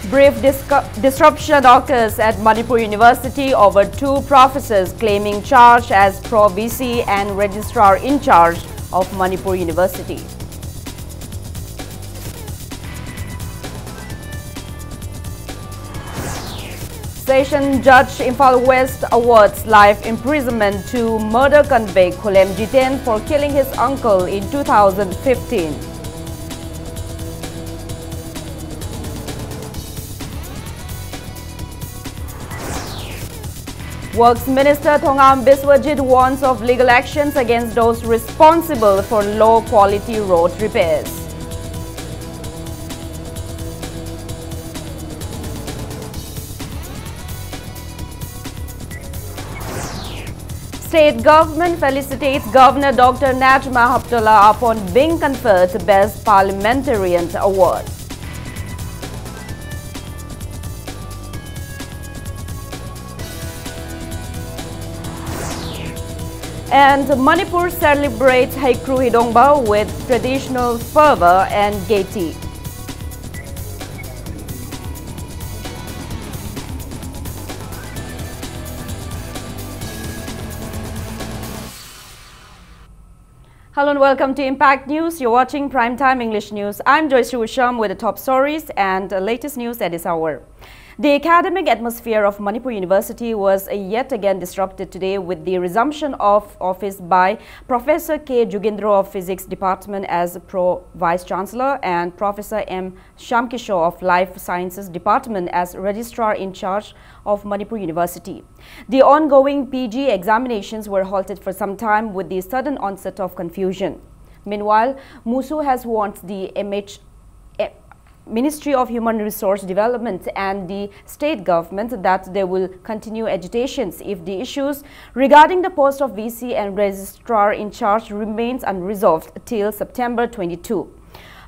Brief disruption occurs at Manipur University over two professors claiming charge as Pro-VC and registrar in charge of Manipur University. Session Judge Imphal West awards life imprisonment to murder convict Khulem Jiten for killing his uncle in 2015. Works Minister Thongam Biswajit warns of legal actions against those responsible for low-quality road repairs. State government felicitates Governor Dr. Najma Heptulla upon being conferred the Best Parliamentarian Award. And Manipur celebrates Haikru Hidongba with traditional fervor and gaiety. Hello and welcome to Impact News. You're watching Primetime English News. I'm Joyce Rusham with the top stories and the latest news at this hour. The academic atmosphere of Manipur University was yet again disrupted today with the resumption of office by Professor K. Jugendro of Physics Department as Pro-Vice Chancellor and Professor M. Shamkishore of Life Sciences Department as Registrar in charge of Manipur University. The ongoing PG examinations were halted for some time with the sudden onset of confusion. Meanwhile, MUSU has warned the Ministry of Human Resource Development and the state government that they will continue agitations if the issues regarding the post of VC and registrar in charge remains unresolved till September 22.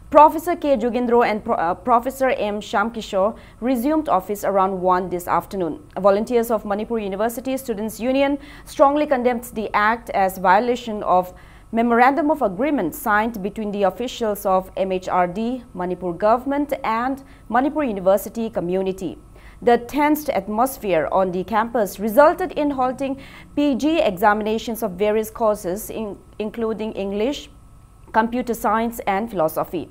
Professor K. Jugendro and Professor M. Shamkishore resumed office around 1 this afternoon. Volunteers of Manipur University Students' Union strongly condemned the act as violation of Memorandum of Agreement signed between the officials of MHRD, Manipur government and Manipur University community. The tensed atmosphere on the campus resulted in halting PG examinations of various courses including English, Computer Science and Philosophy.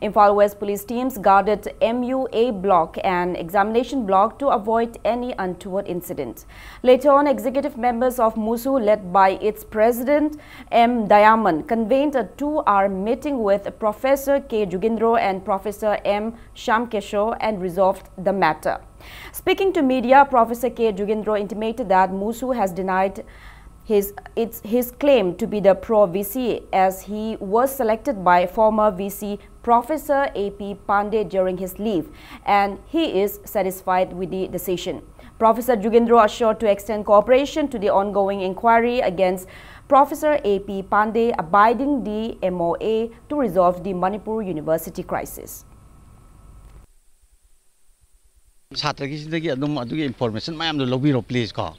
Imphal West police teams guarded MUA block and examination block to avoid any untoward incident. Later on, executive members of MUSU led by its president M. Dayamon convened a 2-hour meeting with Professor K. Jugendro and Professor M. Shamkishore and resolved the matter. Speaking to media, Professor K. Jugendro intimated that MUSU has denied his claim to be the Pro-VC as he was selected by former VC Professor A.P. Pandey during his leave and he is satisfied with the decision. Professor Jugendro assured to extend cooperation to the ongoing inquiry against Professor A.P. Pandey abiding the MOA to resolve the Manipur University crisis. Information please call.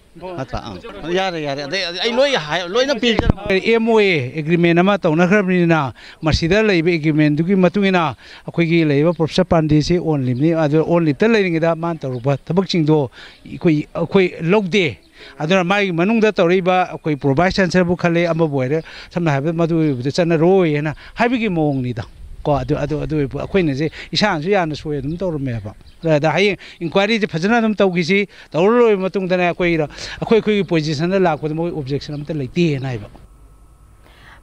MOA agreement ama tawna khrabnina masida leibe agreement dugi matungina akhoi leiba Professor Pandey se only ni only ta leiringida man taruba thabak chingdo akhoi logde aduna mai manungda tawriba akhoi Pro-Vice Chancellor bu khale ama boire samna habe madu chana roi na habigi mong ni da akhoi ne je isan su yana soye dum tawrme ba da hai inquiry je phajana dum tawgisi tawroi matung dana akhoi position la lakwa mo objection am ta leite na ba.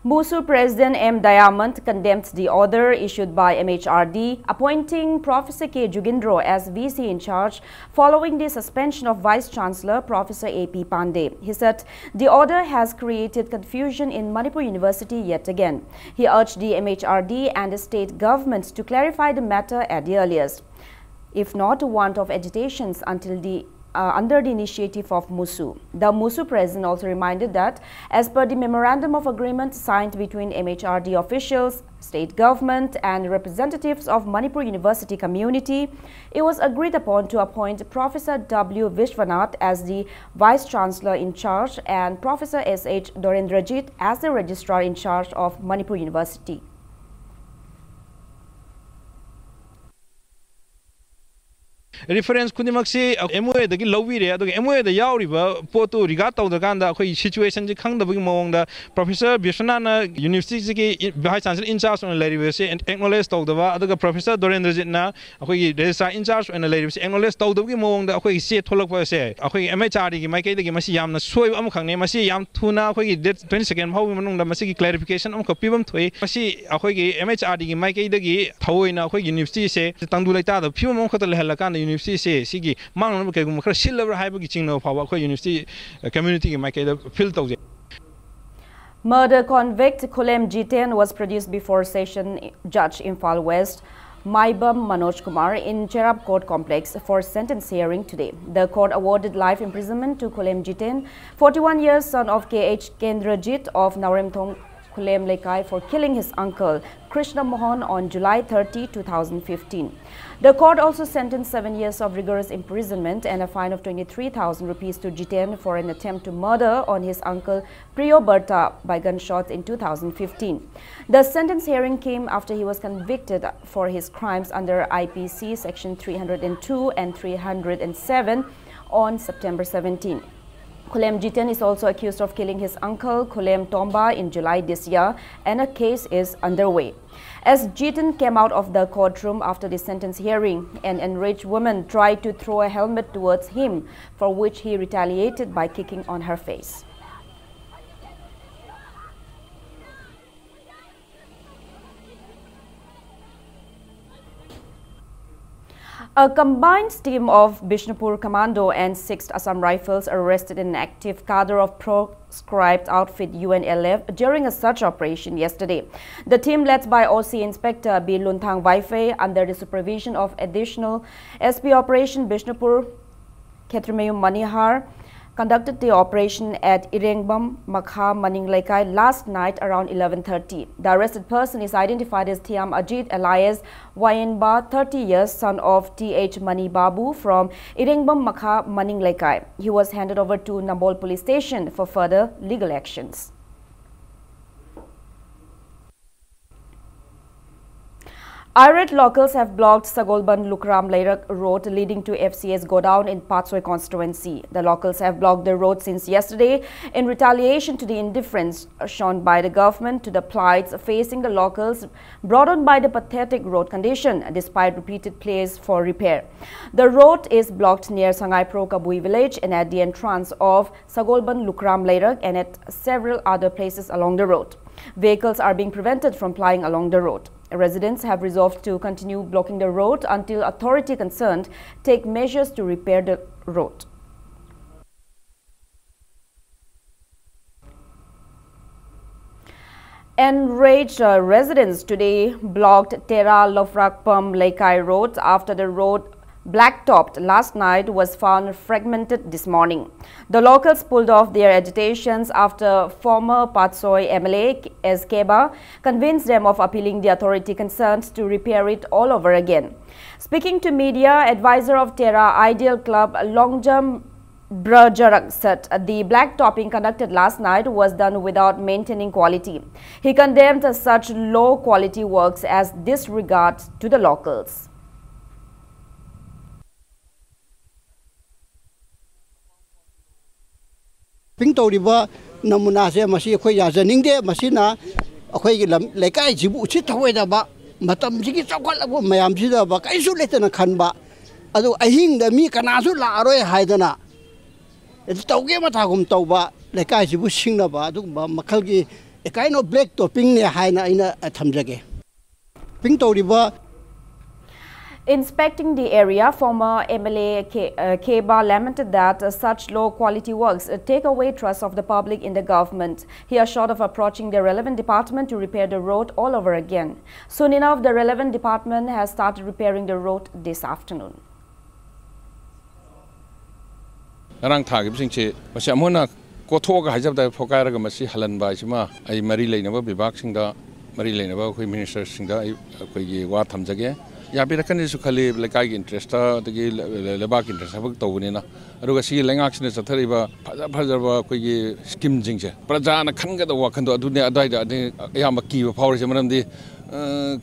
MUSU President M. Dayamon condemned the order issued by MHRD appointing Professor K. Jugendro as VC in charge following the suspension of Vice Chancellor Professor A.P. Pandey. He said the order has created confusion in Manipur University yet again. He urged the MHRD and the state governments to clarify the matter at the earliest, if not to warrant of agitations until under the initiative of MUSU. The MUSU president also reminded that as per the Memorandum of Agreement signed between MHRD officials, state government and representatives of Manipur University community, it was agreed upon to appoint Professor W. Vishwanath as the Vice Chancellor in charge and Professor S.H. Dorendrajit as the Registrar in charge of Manipur University. reference kunimaksi MOA dagi lawire adu MOA da yauriba potu regard tawdakanda akhoi situation ji khangdabagi mawongda Professor Biswana University ki Vice Chancellor in charge on lairibase and acknowledge tawdaba aduga Professor Dorendrajit na akhoi registrar in charge on lairibase acknowledge tawdabagi mawongda akhoi se tholakpa se akhoi MHRD gi maikei dagi masi yamna soi am khangne masi yam thuna akhoi date 22nd bhawi manungda masi gi clarification am khapibam thoi masi akhoi gi MHRD gi maikei dagi thawoina akhoi university se tangdu laita da phibam am khatal helakanda university se sigi mang ke gum khar silabra haibagi chingno phawa akhoi university community gi maikei da fil tawje. Murder convict Khulem Jiten was produced before Session Judge Imphal West Maibam Manoj Kumar in Cherab Court Complex for sentence hearing today. The court awarded life imprisonment to Khulem Jiten, 41 years son of KH Kendrajit of Naremthong Khulem Lekai, for killing his uncle Krishna Mohan on July 30, 2015. The court also sentenced 7 years of rigorous imprisonment and a fine of 23,000 rupees to Jiten for an attempt to murder on his uncle Priyo Berta by gunshots in 2015. The sentence hearing came after he was convicted for his crimes under IPC section 302 and 307 on September 17. Khulem Jiten is also accused of killing his uncle Khulem Tomba in July this year, and a case is underway. As Jiten came out of the courtroom after the sentence hearing, an enraged woman tried to throw a helmet towards him, for which he retaliated by kicking on her face. A combined team of Bishnupur Commando and 6th Assam Rifles arrested an active cadre of proscribed outfit UNLF during a search operation yesterday. The team, led by OC Inspector B. Lunthang Vaifei, under the supervision of additional SP Operation Bishnupur Khetrimayu Manihar, conducted the operation at Irengbam Makha Maninglaikai last night around 11:30. The arrested person is identified as Thiam Ajit alias Wayenba, 30 years, son of T.H. Mani Babu from Irengbam Makha Maninglaikai. He was handed over to Nambol police station for further legal actions. Irate locals have blocked Sagolban Lukram Lairak road leading to FCS Godown in Patsoi constituency. The locals have blocked the road since yesterday in retaliation to the indifference shown by the government to the plights facing the locals brought on by the pathetic road condition despite repeated pleas for repair. The road is blocked near Sangai Pro Kabui village and at the entrance of Sagolban Lukram Lairak and at several other places along the road. Vehicles are being prevented from plying along the road. Residents have resolved to continue blocking the road until authority concerned take measures to repair the road. Enraged residents today blocked Tera Lofrakpam Laikai road after the road blacktopped last night was found fragmented this morning. The locals pulled off their agitations after former Patsoi MLA S. Keba convinced them of appealing the authority concerned to repair it all over again. Speaking to media, advisor of Tera Ideal Club Longjam Brajarak said the blacktopping conducted last night was done without maintaining quality. He condemned such low quality works as disregard to the locals. Ping tawriba namuna se masi khoi ya janing de masina akhoi gi lam lekai jibu chi thawai da ba matam ji gi chawkal abo mayam ji da ba kai su letana khan ba adu ahing da mi kana su la roi haidana tawge ma thagum tawba lekai jibu singna ba adu ba makhal gi ekai no black topping ne haina aina thamjage ping tawriba. Inspecting the area, former MLA Keba lamented that such low-quality works take away trust of the public in the government. He assured of approaching the relevant department to repair the road all over again. Soon enough, the relevant department has started repairing the road this afternoon. Narang thagib singche masi amona kothoga hajab da phokairaga masi halan ba sima ai mari leinaba bibak singda mari leinaba khoi minister singda khoi gi wa thamjage ya birakan su khali lekai gi interest ta gi lebak interest habak tawni na aruga si lengak sine chathariba phajaba khoi gi scheme jingche praja na khanga da wakhan do adune adai da ya maki phawre se manam di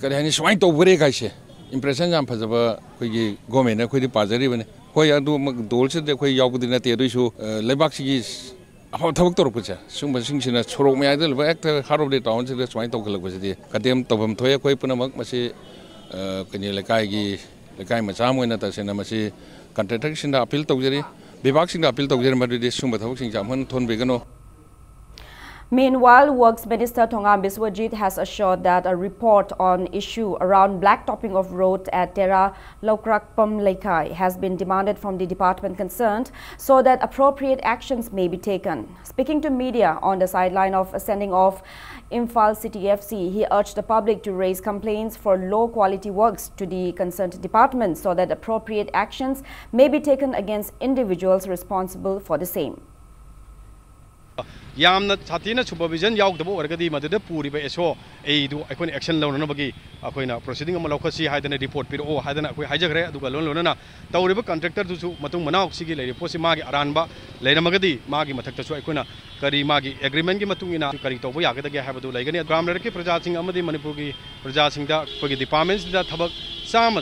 kare hani swai to bure kai se impression jam phajaba khoi government khoi di pajari bane khoi adu dol se de khoi yaw budina te doisu lebak si how thabak tor pucha sung basing sina chorok me idol ba ek harop de town se swai to khalak basi kadem tobam thoya khoi punamak masi kani lekai gi lekai macha moina ta sena masi contractor sinda appeal tawjari bibak sinda appeal tawjari madu sung thabak sing jam han thon begano. Meanwhile, Works Minister Thongam Biswajit has assured that a report on issue around blacktopping of road at Tera Lokrakpam Lekai has been demanded from the department concerned so that appropriate actions may be taken. Speaking to media on the sideline of sending off Imphal City FC, he urged the public to raise complaints for low-quality works to the concerned department so that appropriate actions may be taken against individuals responsible for the same. Yamna Satina supervision yaw the Borgadi Mother Puri by SO, a do action loan Nobagi, Aquina proceeding on Malocasi had a report, Piro had an Hijagre, Dugalona, Tauriba contractor to Matumana, Sigi, Lady Posimagi, Aranba, Leda Magadi, Magi Mataka Equina, Kari Magi, agreement Matungina, Karito, Yagada, have to Lagani, Gramraki, Projacing Amadi, Manipugi, Projacing the departments that Tabak, Sam,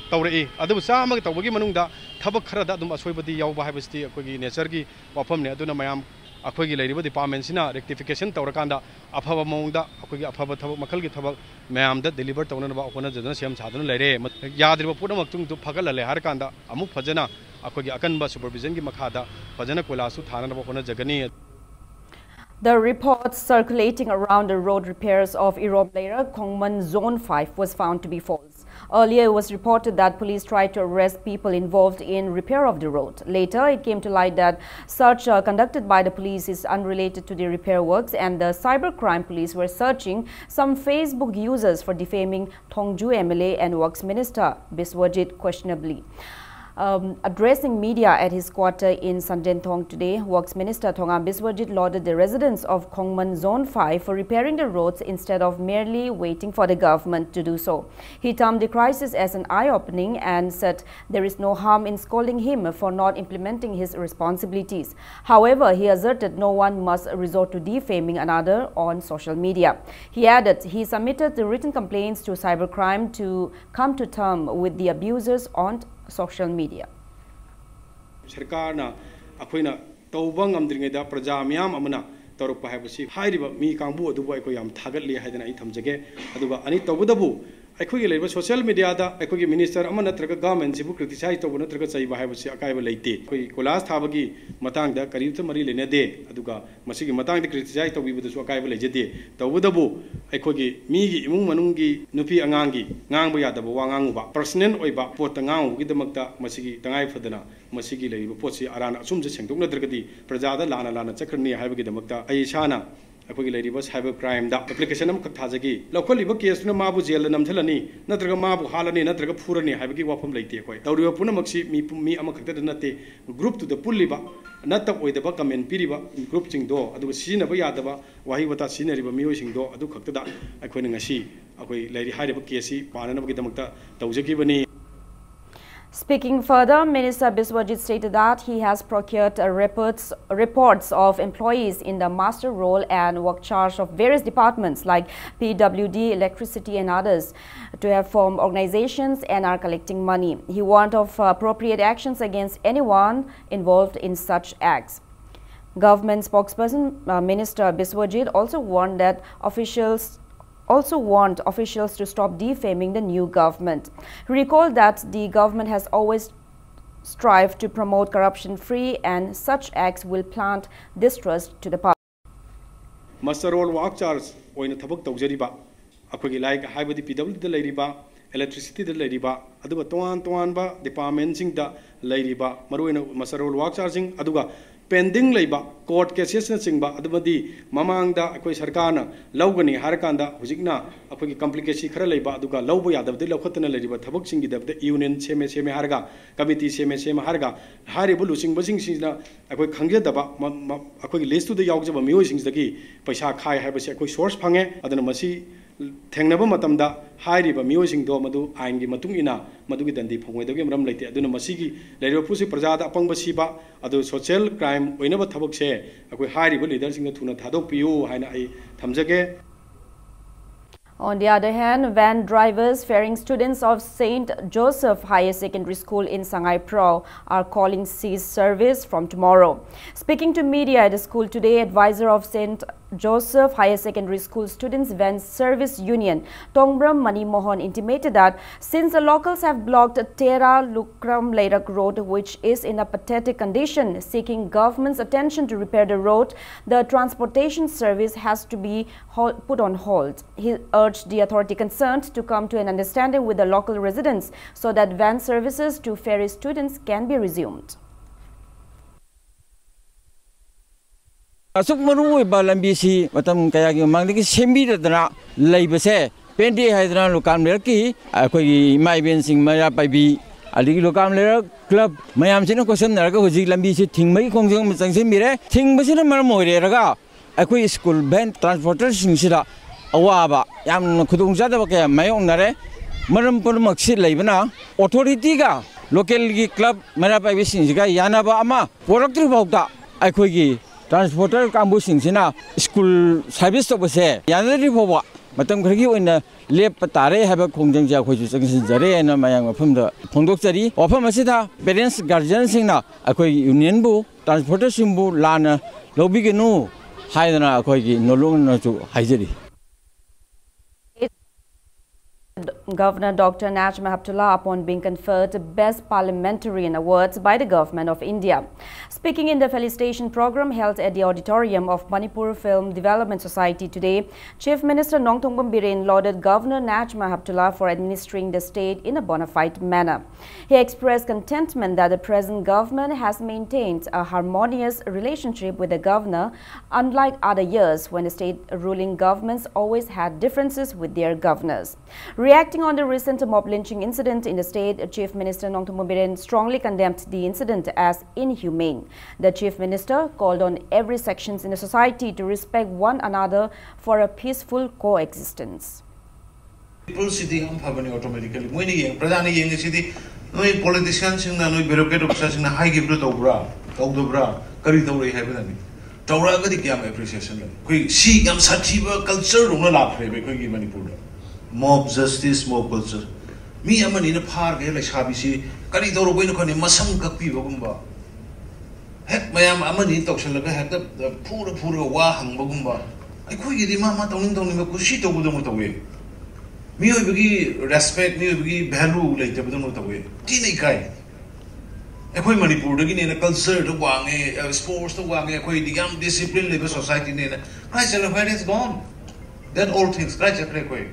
Tauri, Adu Sama, Tawagi Manunda, Tabakara, Dumaswebadi, Yawa Havesti, Kogi, Nesargi, Wapam, Neduna Mayam. अखोगी लेरिबो डिपार्टमेंटसिना rectification तौरकांदा अफब मौंगदा अखोगी अफब थबक मखलगी थबक मैमदा डिलीवर तौननबा अखोना जदना सेम सादन लेरे याद्रिबो पुनमक तुंग फगलले हरकांदा अमु फजना अखोगी अकनबा सुपरविजन की मखादा फजना कोलासु थाननबा अखोना जगनी. The reports circulating around the road repairs of Iroblera, Kongman Zone 5 was found to be false. Earlier, it was reported that police tried to arrest people involved in repair of the road. Later, it came to light that search conducted by the police is unrelated to the repair works, and the cybercrime police were searching some Facebook users for defaming Thongju MLA and Works Minister Biswajit questionably. Addressing media at his quarter in Sandenthong today, Works Minister Thongam Biswajit lauded the residents of Kongman Zone 5 for repairing the roads instead of merely waiting for the government to do so. He termed the crisis as an eye-opening and said there is no harm in scolding him for not implementing his responsibilities. However, he asserted no one must resort to defaming another on social media. He added he submitted the written complaints to cybercrime to come to terms with the abusers on social media. Sarkarna akoina tawbang amdringeda praja miyam amana tawrukpa haibasi hairiba mi kangbu adubu aiko yam thagatli haidana ai thamjage aduga ani tawbudabu aikogi leiba social media da aikogi minister amana natraga government sibu criticize tawbu natraga chaiba haibasi akaiba leite koi kolas thabagi matangda karibta mari lenade aduga masigi matangda criticize tawbibudasu akaiba lejede tawbudabu aikogi migi imung manungi nupi angangi ngangbu yadaba wanganguba personal oiba pot ngangu gidamakta masigi tangai fadana masigi leiba potsi arana asumje sengdok natragadi prajada lana lana chakrni haibagi damakta ai shana अखोगी लेरिबा cyber crime दा application अम खथाजगी लौखलिबा case न माबु jail नमथलनी नत्रगा माबु हालनी नत्रगा फुरनी हाइबगी वाफम लेते कोई तौरिबा पुनमक्सी मी अम खक्तद नते ग्रुप टू द पुल्लिबा नत ओइदबा कमेंट पिरिबा ग्रुप सिंग दो अदुगा सिनबा यादबा वाहि वता सिनरिबा मियो सिंग दो अदु खक्तदा अखोइन ngasi अखोई लेरि हाइरिबा केसी पाननबगी दमक्ता तौजगिबनी. Speaking further, Minister Biswajit stated that he has procured reports of employees in the master role and work charge of various departments like PWD, electricity and others to have formed organizations and are collecting money. He warned of appropriate actions against anyone involved in such acts. Government spokesperson Minister Biswajit also warned officials to stop defaming the new government. He recalled that the government has always strived to promote corruption-free and such acts will plant distrust to the public. Master role work charge oina thabak tawjariba akogi like haibadi PWD da leiriba electricity da leiriba aduga toan ba department sing da leiriba maruina master role work charging aduga pending leiba court cases na singba adumadi mamangda akoi sarkarna lawgani harakanda hujikna akoi complication khara leiba aduga lawbo yadabde lokhatna leiba thabak singi dabde union seme harga committee seme harga haribu lusing basing singna akoi khangje daba akoi list to the yagjaba miyoi singdagi paisa khai habase akoi source phange adana masi थेंगनबा मतमदा हाइरिबा मियोसिंग दो मदु आइनगी मतुंग इना मदुगी दंदी फंगोइदगे मरम लेते अदुना मसीगी लेरिबा pussy प्रजादा अपंगबा सिबा अदु social crime ओइनबा थबक से अकोइ हाइरिबा leader सिंग थुना थादोक पियु हाइना आई थमजगे. On the other hand, van drivers ferrying students of St. Joseph Higher Secondary School in Sangay Pro are calling cease service from tomorrow. Speaking to media at the school today, advisor of St. Joseph Higher Secondary School Students Van Service Union, Tongbram Mani Mohan, intimated that since the locals have blocked Tera Lukram Leirak Road, which is in a pathetic condition, seeking government's attention to repair the road, the transportation service has to be put on hold. He urged the authority concerned to come to an understanding with the local residents so that van services to ferry students can be resumed. Asuk maru ba lambi si matam kaya ki mangdi sembi dana laibase pendi haidran lokam le ki akoi mai ben sing maya pai bi ali lokam le club mayam sin ko sem nar ka hoji lambi si thingmai khongjong machang sim bire thingmasina mar moire raga akoi school van transporter sing sira awa ba yam khudung jada ba ka mayong nare maram por maksi laibana authority ga local ki club mara pai bi sing ga yana ba ama product bauta akoi ki transporter kambu singsina school service to base yanari boba matam khagi oina lep patare haba khongjang ja khoi changsin jare na mayang mafam da phongdok chari ofam asida parents guardian singna akoi union bu transporter simbu lana lobi ge nu haidana akoi gi nolong na chu haijari. Governor Dr. Najma Heptulla upon being conferred Best Parliamentarian Awards by the Government of India. Speaking in the felicitation program held at the auditorium of Manipur Film Development Society today, Chief Minister Nongthombam Biren lauded Governor Najma Heptulla for administering the state in a bona fide manner. He expressed contentment that the present government has maintained a harmonious relationship with the governor, unlike other years when the state ruling governments always had differences with their governors. Reacting on the recent mob lynching incident in the state, Chief Minister Nongthombam Biren strongly condemned the incident as inhumane. The Chief Minister called on every sections in the society to respect one another for a peaceful coexistence. People sitting on Pavani automatically. When you Pradani Yang City, no politicians in the bureaucrat of high give to Dobra, Karitori Heaven. Taura Gadiam appreciation. Quick, see, I'm such a culture, no laugh, quick Manipur. Mob justice, mob culture. Me, I'm in a park, like Habisi, Karitoro Winocon, Masam Kapi Bagumba. Heck, my Amani talks like I had the poor Wahang Bagumba. I could get the Mama Tonin Kushito with the motorway. Me, I begin respect, me, begin value later with the motorway. Tina Kai. A quay Manipur, again in a culture to Wang, a sports to Wang, a quay the young discipline labor society in a Christ and where it's gone. Then all things, Christ and Quay.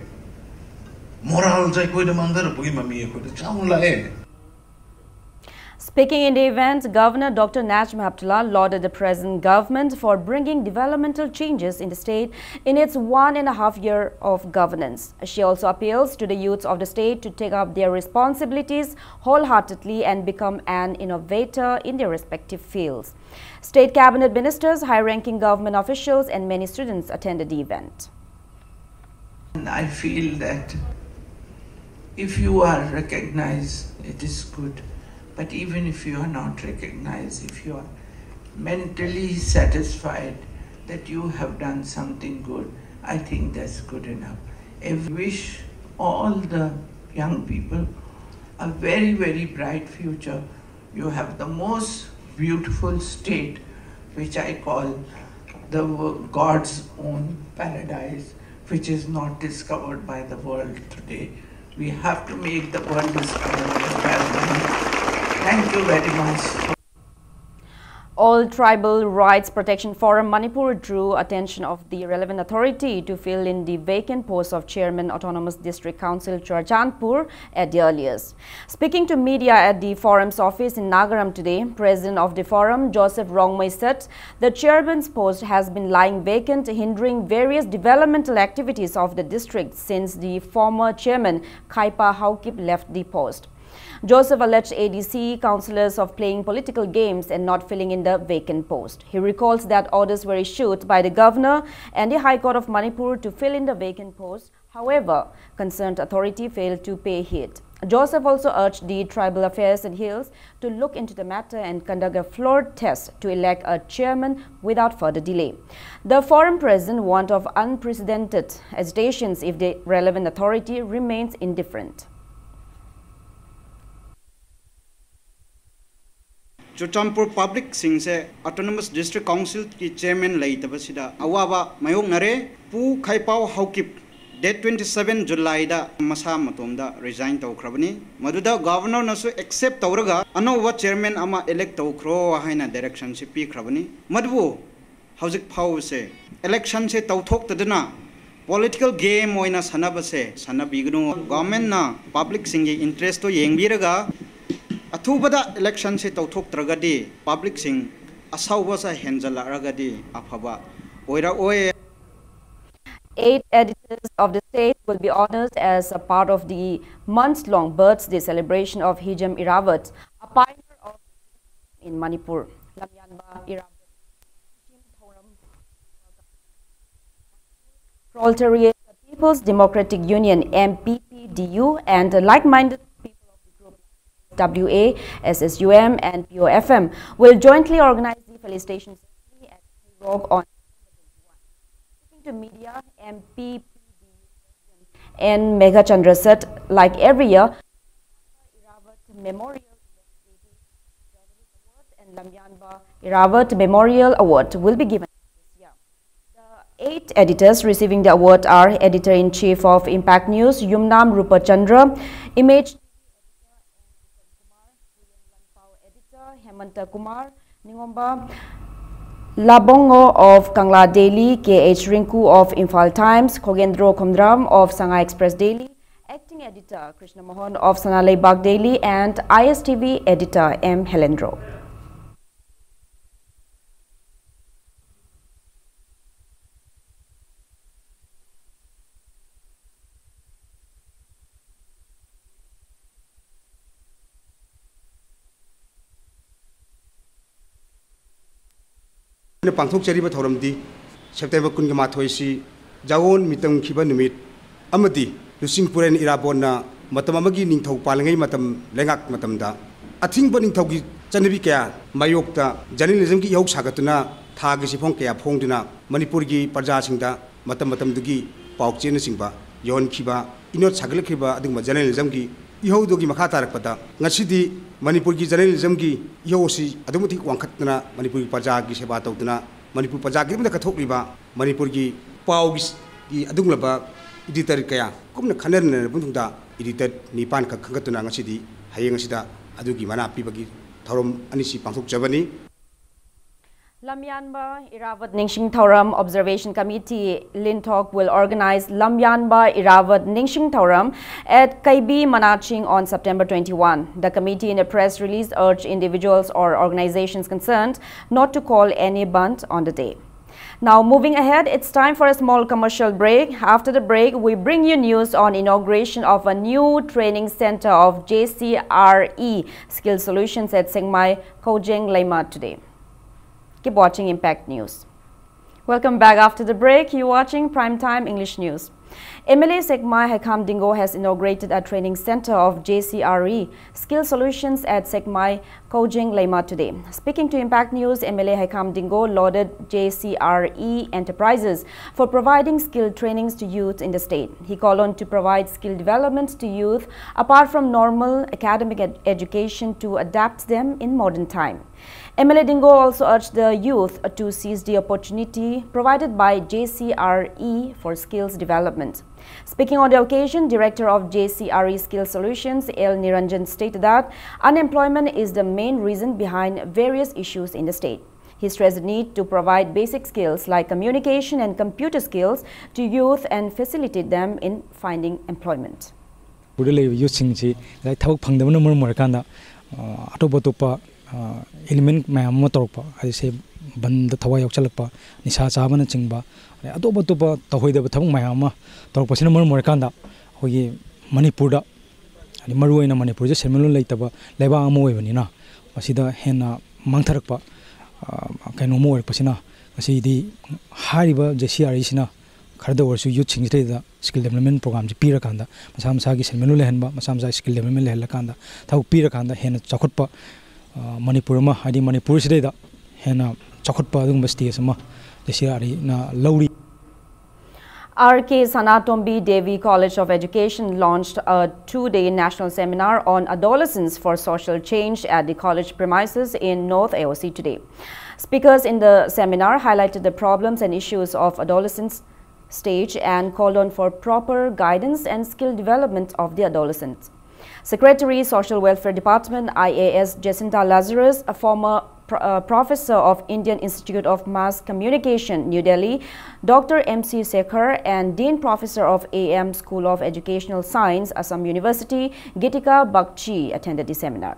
Speaking in the event, Governor Dr. Najma Heptulla lauded the present government for bringing developmental changes in the state in its 1.5 years of governance. She also appeals to the youths of the state to take up their responsibilities wholeheartedly and become an innovator in their respective fields. State cabinet ministers, high-ranking government officials and many students attended the event. I feel that if you are recognized, it is good. But even if you are not recognized, if you are mentally satisfied that you have done something good, I think that's good enough. I wish all the young people a very, very bright future. You have the most beautiful state, which I call the God's own paradise, which is not discovered by the world today. We have to make the world discover the paradise. Thank you very much. All Tribal Rights Protection Forum Manipur drew attention of the relevant authority to fill in the vacant post of Chairman Autonomous District Council Churachandpur at the earliest. Speaking to media at the forum's office in Nagaram today, President of the forum, Joseph Rongmai, said the chairman's post has been lying vacant, hindering various developmental activities of the district since the former chairman, Khaipa Haukip, left the post. Joseph alleged ADC councillors of playing political games and not filling in the vacant post. He recalls that orders were issued by the governor and the High Court of Manipur to fill in the vacant post. However, concerned authority failed to pay heed. Joseph also urged the Tribal Affairs and Hills to look into the matter and conduct a floor test to elect a chairman without further delay. The forum president warned of unprecedented agitations if the relevant authority remains indifferent. Chuchampur Public Singse Autonomous District Council ki chairman laitabasida awaba mayong nare pu khaipau haukip date 27 July da masa matomda resign tawkrabani maduda governor nasu accept tawraga anowa chairman ama elect tawkro haina direction se pikrabani madbu hauzik phau se election se tawthok tadana political game oina sanabase sanabignu government na public singi interest to yengbiraga Athubada election se tawthok tragadi public sing asawba sa henjala ragadi afaba oira oe 8 editors of the state will be honored as a part of the months-long birthday celebration of Hijam Irawat, a pioneer of in Manipur. Lamyanba Irawat, Proletariat People's Democratic Union (MPPDU) and like-minded WA, SSUM and POFM will jointly organize the felicitation ceremony at Rock on Speaking to media, MPPD and Megha Chandrasat, like every year, Irawat Memorial Award and Lamyanba Irawat Memorial Award will be given this year. The 8 editors receiving the award are Editor-in-Chief of Impact News, Yumnam Rupachandra, Image Hemanta Kumar, Ningomba Labongo of Kangla Daily, KH Rinku of Imphal Times, Kogendro Komdram of Sangha Express Daily, Acting Editor Krishna Mohan of Sanalei Bag Daily, and ISTV Editor M. Helendro. Pangthok chariba thoramdi September 28 jawon mitam khiba numit amadi lusing puren irabonna matam amagi ningthau palangai matam lengak matamda athingba ningthau gi chanabi kya mayokta journalism gi yau sagatuna thagi sifong kya phongduna Manipur gi parja singda matam dugi pauchena singba yon khiba inot sagal khiba ading journalism gi ihau dogi makha tarakpada ngasidi Manipur ki journalism ki yosi adumuti wangkhatna Manipur parja ki seba tawduna Manipur parja ki kathokliba Manipur ki pau ki adunglaba editor kaya kumna khanan bundungda editor nipan ka khangatuna ngasidi hayeng asida adugi mana pibagi thorom anisi pangthok jabani Lamyanba Irawat Ningsing Thoram Observation Committee Lintok will organize Lamyanba Irawat Ningsing Thoram at Kaibi Manaching on September 21. The committee in a press release urged individuals or organizations concerned not to call any bunt on the day. Now moving ahead, it's time for a small commercial break. After the break, we bring you news on inauguration of a new training center of JCRE Skill Solutions at Sengmai Kojeng Laima today. Keep watching Impact News. Welcome back after the break. You're watching Primetime English News. MLA Sekmai Haikam Dingo has inaugurated a training center of JCRE Skill Solutions at Sekmai Kojeng Laima today. Speaking to Impact News, MLA Haikam Dingo lauded JCRE Enterprises for providing skill trainings to youth in the state. He called on to provide skill development to youth apart from normal academic education to adapt them in modern time. MLA Dingo also urged the youth to seize the opportunity provided by JCRE for skills development. Speaking on the occasion, Director of JCRE Skill Solutions, L. Niranjan, stated that unemployment is the main reason behind various issues in the state. He stressed the need to provide basic skills like communication and computer skills to youth and facilitate them in finding employment. Element mayam mo torpa aise band thawai yokchalakpa nisa chabana chingba atoba toba tahoida thabung mayam torpa sina mor kanda hogi Manipur da ani maruina Manipur je semelo leitaba leba amo oibanina masida hena mangtharakpa kaino mo pasina asi di hariba JCRE sina खरद ओरसु youth सिंगसिदा skill development programme से पीर कांदा मसा मसा की सेलमेनु लेहनबा मसा मसा स्किल डेवलपमेंट लेहल कांदा थाउ पीर कांदा हेन चखुटपा मणिपुर मा हादि मणिपुर सिदा हेन चखुटपा दुंबा स्टेज मा देसियारी ना लौरी R.K. Sanatombi Devi College of Education launched a 2-day national seminar on adolescence for social change at the college premises in North AOC today. Speakers in the seminar highlighted the problems and issues of adolescence stage and called on for proper guidance and skill development of the adolescents. Secretary, Social Welfare Department, IAS Jacinta Lazarus, a former Professor of Indian Institute of Mass Communication, New Delhi, Dr. M.C. Sekhar, and Dean Professor of AM School of Educational Science, Assam University, Gitika Bakchi, attended the seminar.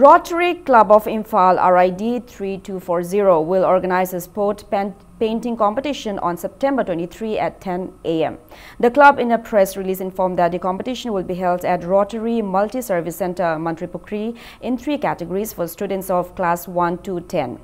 Rotary Club of Imphal RID 3240 will organize a sport painting competition on September 23 at 10 a.m. The club in a press release informed that the competition will be held at Rotary Multi-Service Center, Mantripukri, in 3 categories for students of class 1 to 10.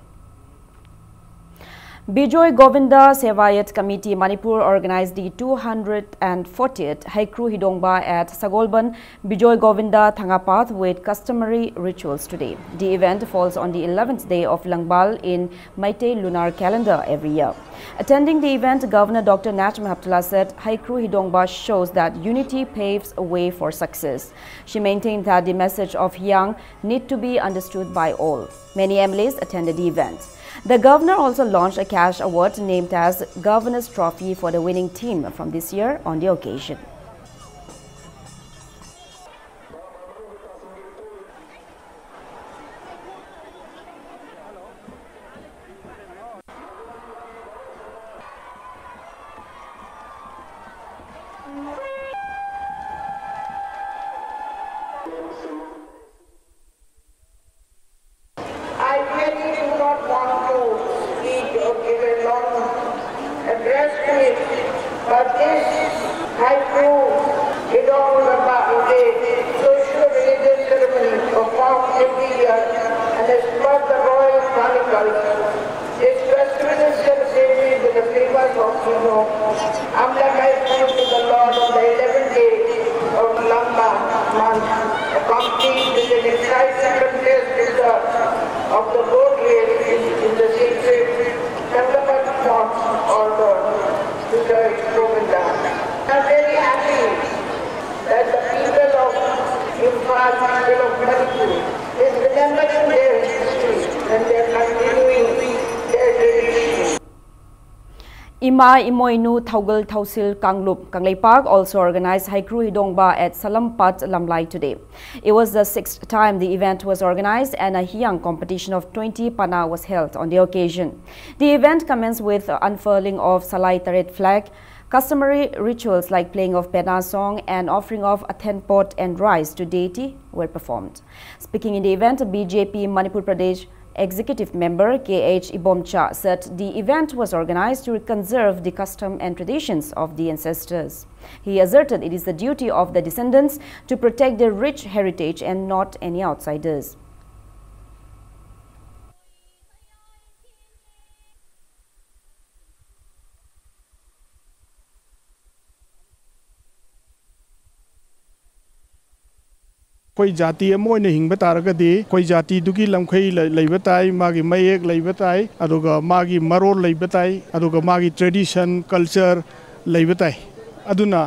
Bijoy Govinda Sevayat Committee Manipur organized the 240th Haikru Hidongba at Sagolban Bijoy Govinda Thangapath with customary rituals today. The event falls on the 11th day of Langbal in Meitei lunar calendar every year. Attending the event, Governor Dr. Najma Heptullah said Haikru Hidongba shows that unity paves a way for success. She maintained that the message of Yang need to be understood by all. Many MLAs attended the event. The governor also launched a cash award named as Governor's Trophy for the winning team from this year on the occasion. But this Haikru Hidongba is a social religious ceremony performed every year and as per the royal chronicles. This festival is celebrated with the famous of Amla Haikru to the Lord on the 11th day of Lamba month, accompanied with an exciting contest of the boat race in the sacred Thangapat Mosque order. I'm very happy that the people of Imphal, people of Manipur, is remembering their history and they are continuing their tradition. Ima Imoinu Thaugal Thausil Kanglup Kangleipak also organized Haikru Hidongba at Salampat Lamlai today. It was the 6th time the event was organized and a Hiyang competition of 20 Pana was held on the occasion. The event commenced with unfurling of Salai Taret flag, customary rituals like playing of Pena song and offering of a 10 pot and rice to deity were performed. Speaking in the event, BJP Manipur Pradesh Executive Member K.H. Ibomcha said the event was organized to conserve the custom and traditions of the ancestors. He asserted it is the duty of the descendants to protect their rich heritage and not any outsiders. कोई जाति मोइन हिंग तारगदी कोई जाति दुगी लमखई लेबताई मागी मयेक लेबताई अदुगा मागी मरोल लेबताई अदुगा मागी tradition culture लेबताई अदुना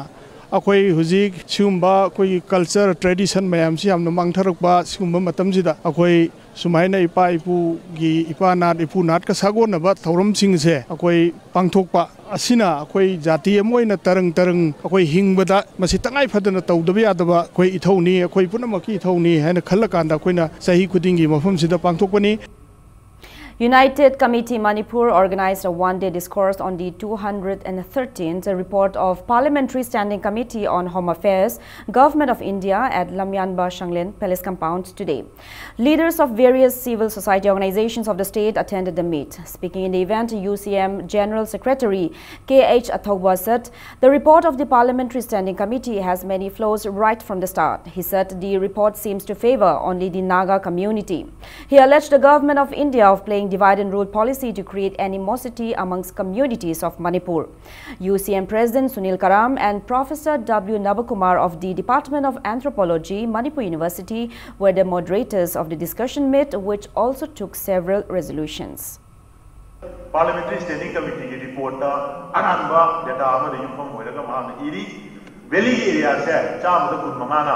अखोई हुजिक सिगुम्बा कोई कल्चर ट्रेडिशन मयाम सि हमन मांगथरकबा सिगुम्बा मतमजिदा अखोई सुमाइना इपा इपुगी इपा नाट इपु नाट का सागोनबा थौरम सिंगसे अखोई पांगथोकपा असिना अखोई जाति मोइना तरंग तरंग अखोई हिंगबदा मसि तंगाई फदना तौदबा यादबा अखोई इथौनी अखोई पुनमकी इथौनी हैन खल्लकांदा अखोइना सही खुदिंगी मफम सिदा पांगथोकपनी. United Committee Manipur organized a one-day discourse on the 213th report of Parliamentary Standing Committee on Home Affairs, Government of India at Lamyanba Shanglen Palace Compound today. Leaders of various civil society organizations of the state attended the meet. Speaking in the event, UCM General Secretary K.H. Athogwa said the report of the Parliamentary Standing Committee has many flaws right from the start. He said the report seems to favor only the Naga community. He alleged the Government of India of playing divide and rule policy to create animosity amongst communities of Manipur. UCM President Sunil Karam and Professor W. Navakumar of the Department of Anthropology, Manipur University, were the moderators of the discussion meet, which also took several resolutions. Parliamentary Standing Committee report anamba data amada yumpham hoiraga mahana iri valley area se chamada kun mangana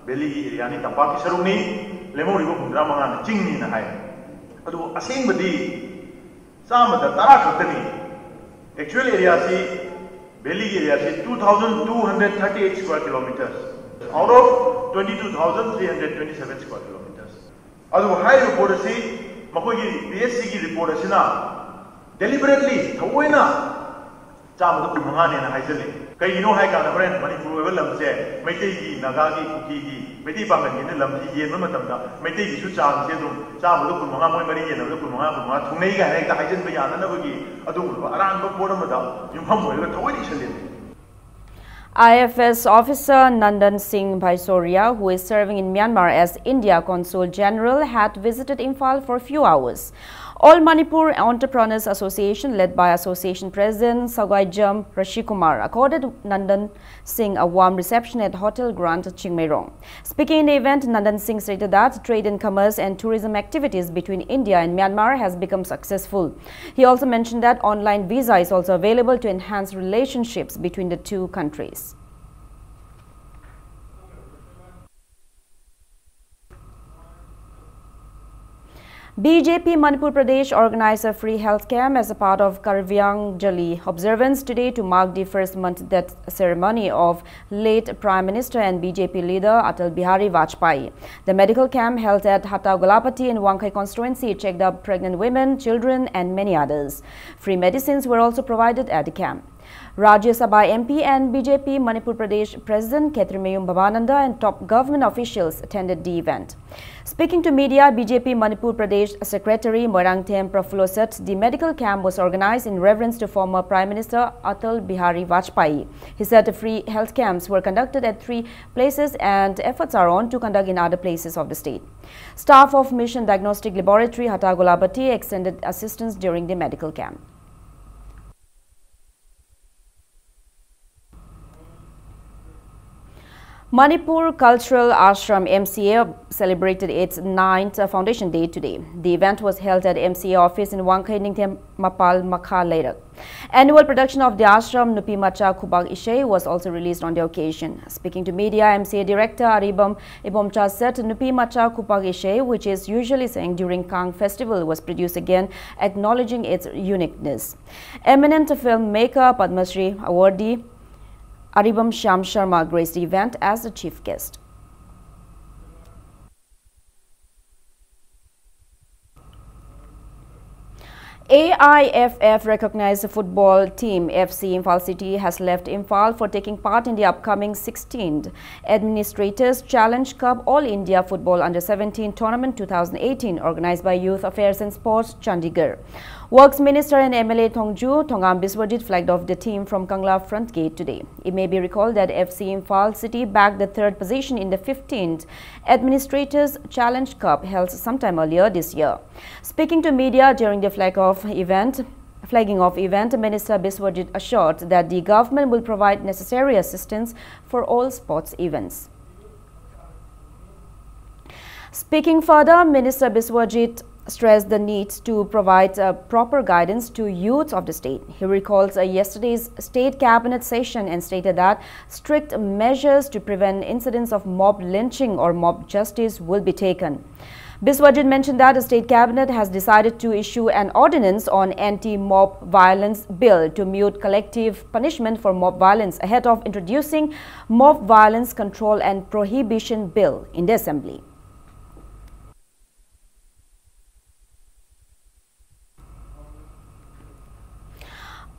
valley area ni tampaki saruni lemori ko kundra mangana chingni na hai adu asengbadi samada tara khattani actual area si valley area si 2238 square kilometers out of 22327 square kilometers adu high report si makoi BSc ki report asina deliberately thawoina chamada kun mangane na haijale kai ino hai kana friend Manipur we lam se maitai gi naga gi kuki gi maitai bangan ni lam ji yen ma tamda maitai gi su chang se dum chamada kun manga moi mari yen na kun manga thungnei ga hai ta haijan ba yana na bagi adu aran ba boda ma da yumham we ga thawai ishalin. IFS officer Nandan Singh Bhaisoria, who is serving in Myanmar as India Consul General, had visited Imphal for a few hours. All Manipur Entrepreneurs Association, led by Association President Sagaijam Rashikumar, accorded Nandan Singh a warm reception at Hotel Grand Chingmairong. Speaking in the event, Nandan Singh stated that trade and commerce and tourism activities between India and Myanmar has become successful. He also mentioned that online visa is also available to enhance relationships between the two countries. BJP Manipur Pradesh organized a free health camp as a part of Karvyang Jali observance today to mark the first month death ceremony of late Prime Minister and BJP leader Atal Bihari Vajpayee. The medical camp held at Hatau-Golapati in Wangkai constituency checked up pregnant women, children and many others. Free medicines were also provided at the camp. Rajya Sabha MP and BJP Manipur Pradesh President Khetrimayum Bhavananda and top government officials attended the event. Speaking to media, BJP Manipur Pradesh Secretary Moirangthem Prafulla said the medical camp was organized in reverence to former Prime Minister Atal Bihari Vajpayee. He said the free health camps were conducted at 3 places and efforts are on to conduct in other places of the state. Staff of Mission Diagnostic Laboratory Hatau-Golapati extended assistance during the medical camp. Manipur Cultural Ashram MCA celebrated its 9th Foundation Day today. The event was held at MCA office in Wangkai Ningthem Mapal Makha Leirak. Annual production of the ashram Nupi Macha Kubag Ishe was also released on the occasion. Speaking to media, MCA Director Aribam Ibomcha said Nupi Macha Kubag Ishe, which is usually sang during Kang Festival, was produced again, acknowledging its uniqueness. Eminent filmmaker Padma Shri awardee Aribam Shyam Sharma graced the event as the chief guest. AIFF recognized football team FC Imphal City has left Imphal for taking part in the upcoming 16th Administrators Challenge Cup All India Football Under-17 Tournament 2018 organized by Youth Affairs and Sports, Chandigarh. Works Minister and MLA Thongju Thongam Biswajit flagged off the team from Kangla front gate today. It may be recalled that FC Imphal City bagged the 3rd position in the 15th Administrators Challenge Cup held sometime earlier this year. Speaking to media during the flagging off event, Minister Biswajit assured that the government will provide necessary assistance for all sports events. Speaking further, Minister Biswajit stressed the need to provide proper guidance to youth of the state. He recalls yesterday's state cabinet session and stated that strict measures to prevent incidents of mob lynching or mob justice will be taken. Biswajit mentioned that the state cabinet has decided to issue an ordinance on anti-mob violence bill to mute collective punishment for mob violence ahead of introducing mob violence control and prohibition bill in the assembly.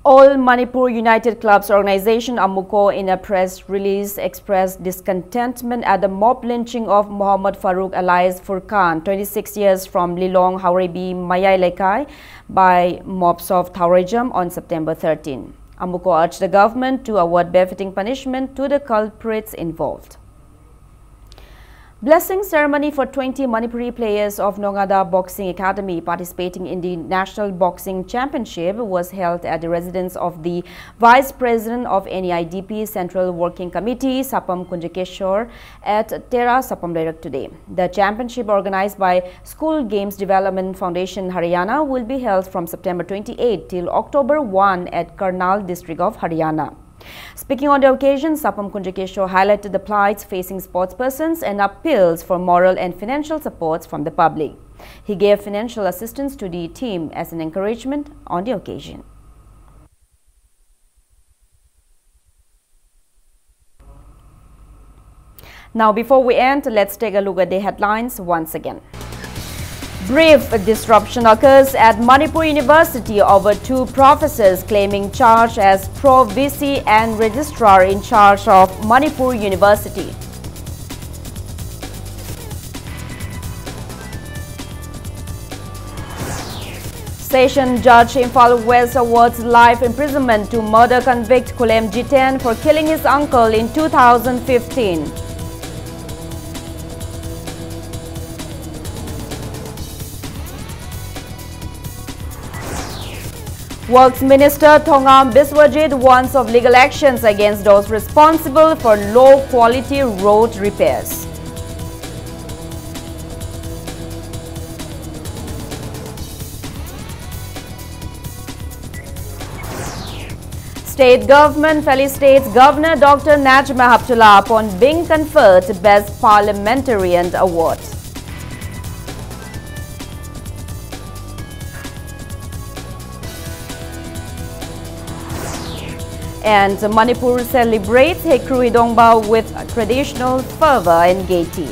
All Manipur United Clubs Organization Amuko in a press release expressed discontentment at the mob lynching of Muhammad Farooq alias Furqan, 26 years from Lilong, Haurebi, Mayai Lekai by mobs of Thaurejam on September 13. Amuko urged the government to award befitting punishment to the culprits involved. Blessing ceremony for 20 Manipuri players of Nongada Boxing Academy participating in the National Boxing Championship was held at the residence of the Vice President of NEIDP Central Working Committee, Sapam Kunjakeshwar, at Tera Sapam Direct today. The championship, organized by School Games Development Foundation Haryana, will be held from September 28 till October 1 at Karnal district of Haryana. Speaking on the occasion, Sapam Kunjakeshwar highlighted the plights facing sportspersons and appeals for moral and financial support from the public. He gave financial assistance to the team as an encouragement on the occasion. Now, before we end, let's take a look at the headlines once again. Brief disruption occurs at Manipur University over two professors claiming charge as Pro-VC and Registrar in charge of Manipur University. Session Judge Imphal West awards life imprisonment to murder convict Kulem Jiten for killing his uncle in 2015. Works Minister Thongam Biswajit warns of legal actions against those responsible for low-quality road repairs. State government felicitates Governor Dr. Najma Heptulla upon being conferred Best Parliamentarian Award. And Manipur celebrates Hekru Hidongba with traditional fervor and gaiety.